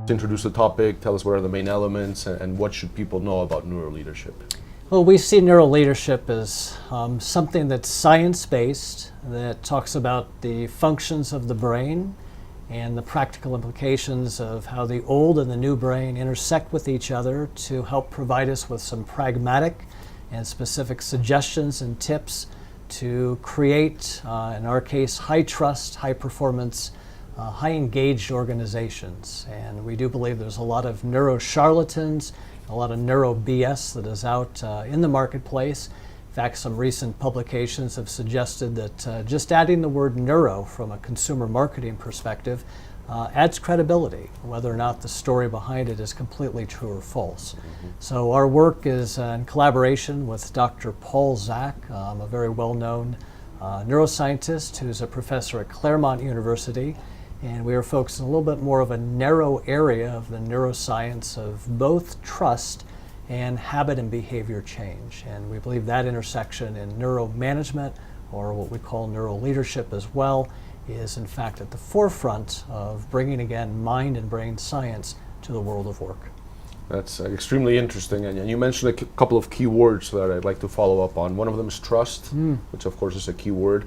Introduce the topic, tell us what are the main elements, and what should people know about neuroleadership? Well, we see neuroleadership as something that's science-based, that talks about the functions of the brain and the practical implications of how the old and the new brain intersect with each other to help provide us with some pragmatic and specific suggestions and tips to create, in our case, high-trust, high-performance, high-engaged organizations. And we do believe there's a lot of neuro-charlatans, a lot of neuro BS that is out in the marketplace. In fact, some recent publications have suggested that just adding the word neuro from a consumer marketing perspective adds credibility, whether or not the story behind it is completely true or false. So our work is in collaboration with Dr. Paul Zak, a very well-known neuroscientist who's a professor at Claremont University. And we are focusing a little bit more of a narrow area of the neuroscience of both trust and habit and behavior change. And we believe that intersection in neuromanagement, or what we call neuroleadership as well, is in fact at the forefront of bringing again mind and brain science to the world of work. That's extremely interesting, and you mentioned a couple of key words that I'd like to follow up on. One of them is trust, which of course is a key word.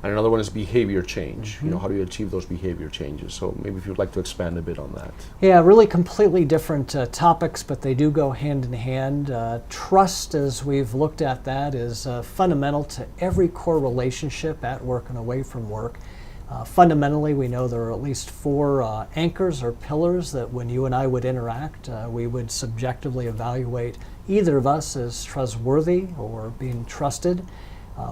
And another one is behavior change. You know, how do you achieve those behavior changes? So maybe if you'd like to expand a bit on that. Yeah, really completely different topics, but they do go hand in hand. Trust, as we've looked at that, is fundamental to every core relationship at work and away from work. Fundamentally, we know there are at least four anchors or pillars that when you and I would interact, we would subjectively evaluate either of us as trustworthy or being trusted.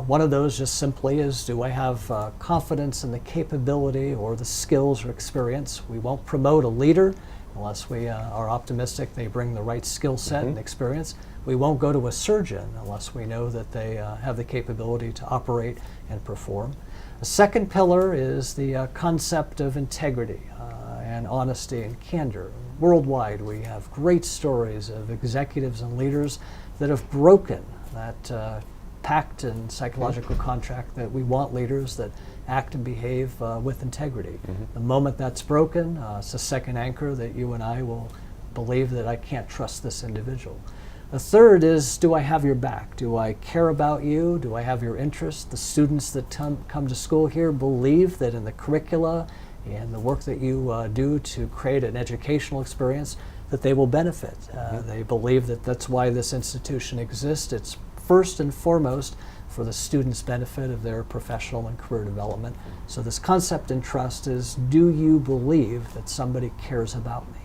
One of those just simply is, do I have confidence in the capability or the skills or experience? We won't promote a leader unless we are optimistic they bring the right skill set and experience. We won't go to a surgeon unless we know that they have the capability to operate and perform. The second pillar is the concept of integrity and honesty and candor. Worldwide, we have great stories of executives and leaders that have broken that pact and psychological contract that we want leaders that act and behave with integrity. The moment that's broken, it's a second anchor that you and I will believe that I can't trust this individual. The third is, do I have your back? Do I care about you? Do I have your interests? The students that come to school here believe that in the curricula and the work that you do to create an educational experience, that they will benefit. They believe that that's why this institution exists. It's first and foremost for the students' benefit of their professional and career development. So this concept in trust is, do you believe that somebody cares about me?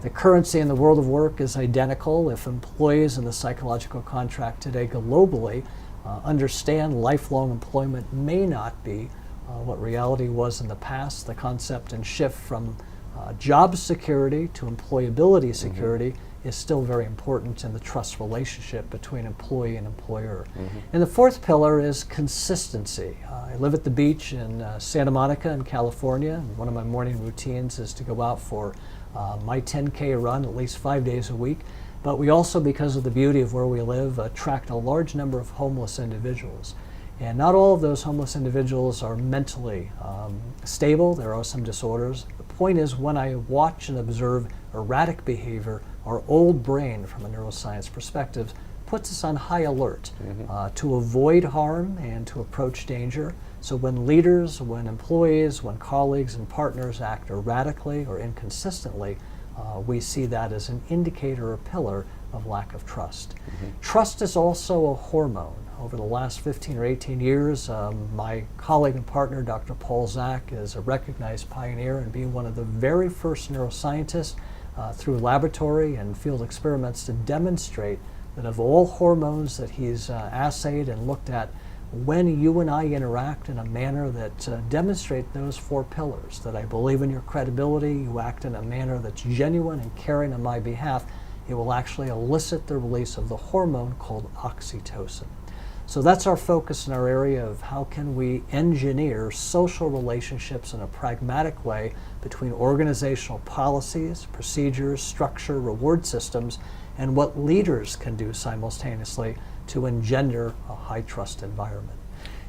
The currency in the world of work is identical. If employees in the psychological contract today globally understand lifelong employment may not be what reality was in the past, the concept and shift from job security to employability security is still very important in the trust relationship between employee and employer. And the fourth pillar is consistency. I live at the beach in Santa Monica in California, and one of my morning routines is to go out for my 10K run at least 5 days a week. But we also, because of the beauty of where we live, attract a large number of homeless individuals. And not all of those homeless individuals are mentally stable. There are some disorders. The point is, when I watch and observe erratic behavior, our old brain, from a neuroscience perspective, puts us on high alert to avoid harm and to approach danger. So when leaders, when employees, when colleagues and partners act erratically or inconsistently, we see that as an indicator or pillar of lack of trust. Trust is also a hormone. Over the last 15 or 18 years, my colleague and partner, Dr. Paul Zak, is a recognized pioneer in being one of the very first neuroscientists through laboratory and field experiments to demonstrate that of all hormones that he's assayed and looked at, when you and I interact in a manner that demonstrate those four pillars, that I believe in your credibility, you act in a manner that's genuine and caring on my behalf, it will actually elicit the release of the hormone called oxytocin. So that's our focus in our area of how can we engineer social relationships in a pragmatic way between organizational policies, procedures, structure, reward systems, and what leaders can do simultaneously to engender a high trust environment.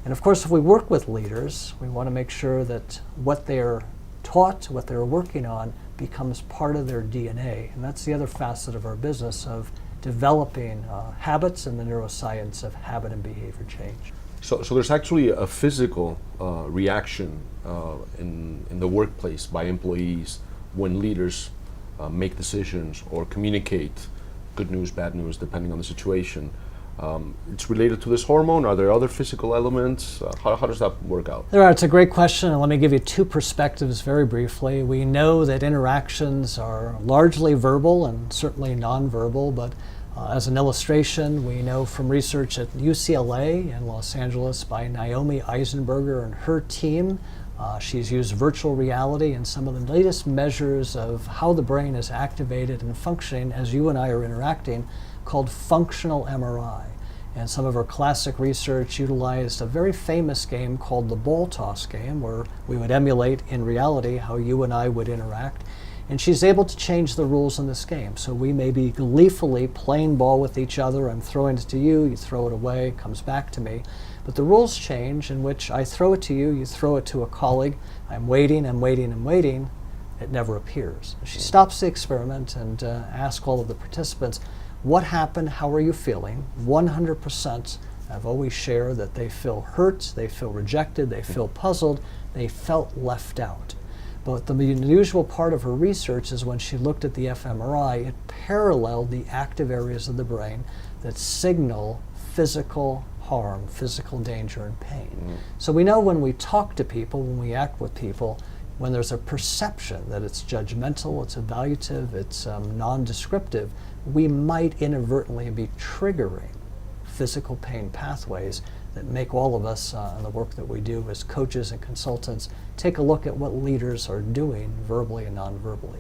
And of course, if we work with leaders, we want to make sure that what they're taught, what they're working on, becomes part of their DNA. And that's the other facet of our business of developing habits and the neuroscience of habit and behavior change. So there's actually a physical reaction in the workplace by employees when leaders make decisions or communicate good news, bad news, depending on the situation. It's related to this hormone. Are there other physical elements? How does that work out? There are. It's a great question, and let me give you two perspectives very briefly. We know that interactions are largely verbal and certainly nonverbal, but as an illustration, we know from research at UCLA in Los Angeles by Naomi Eisenberger and her team. She's used virtual reality and some of the latest measures of how the brain is activated and functioning as you and I are interacting, called functional MRI. And some of her classic research utilized a very famous game called the ball toss game, where we would emulate in reality how you and I would interact. And she's able to change the rules in this game. So we may be gleefully playing ball with each other. I'm throwing it to you, you throw it away, it comes back to me. But the rules change in which I throw it to you, you throw it to a colleague. I'm waiting, I'm waiting, I'm waiting. It never appears. She stops the experiment and asks all of the participants, what happened? How are you feeling? 100% have always shared that they feel hurt, they feel rejected, they feel puzzled, they felt left out. But the unusual part of her research is when she looked at the fMRI, it paralleled the active areas of the brain that signal physical harm, physical danger and pain. So we know when we talk to people, when we act with people, when there's a perception that it's judgmental, it's evaluative, it's non-descriptive, we might inadvertently be triggering physical pain pathways that make all of us in the work that we do as coaches and consultants take a look at what leaders are doing verbally and non-verbally.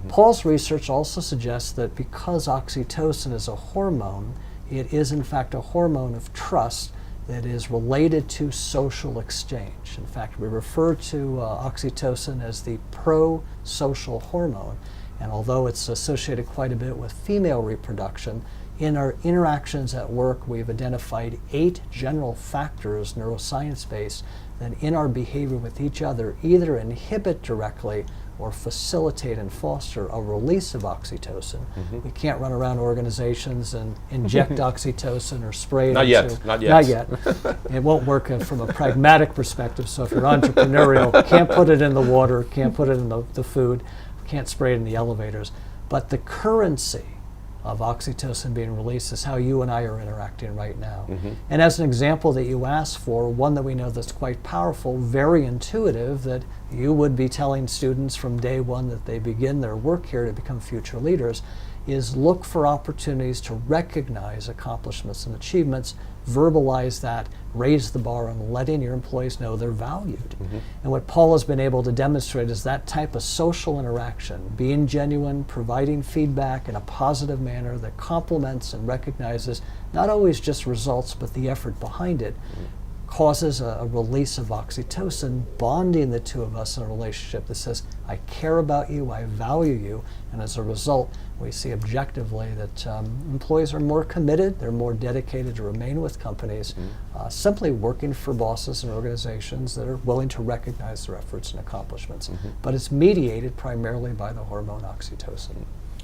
Paul's research also suggests that because oxytocin is a hormone, it is in fact a hormone of trust that is related to social exchange. In fact, we refer to oxytocin as the pro-social hormone, and although it's associated quite a bit with female reproduction, in our interactions at work, we've identified 8 general factors, neuroscience-based, that in our behavior with each other either inhibit directly or facilitate and foster a release of oxytocin. We can't run around organizations and inject oxytocin or spray it. Not yet. Not yet. It won't work from a pragmatic perspective. So if you're entrepreneurial, can't put it in the water, can't put it in the food, can't spray it in the elevators. But the currency of oxytocin being released is how you and I are interacting right now. And as an example that you asked for, one that we know that's quite powerful, very intuitive, that you would be telling students from day one that they begin their work here to become future leaders, is look for opportunities to recognize accomplishments and achievements, verbalize that, raise the bar on letting your employees know they're valued. And what Paul has been able to demonstrate is that type of social interaction, being genuine, providing feedback in a positive manner that complements and recognizes not always just results but the effort behind it, causes a release of oxytocin, bonding the two of us in a relationship that says, I care about you, I value you, and as a result, we see objectively that employees are more committed, they're more dedicated to remain with companies, simply working for bosses and organizations that are willing to recognize their efforts and accomplishments. But it's mediated primarily by the hormone oxytocin.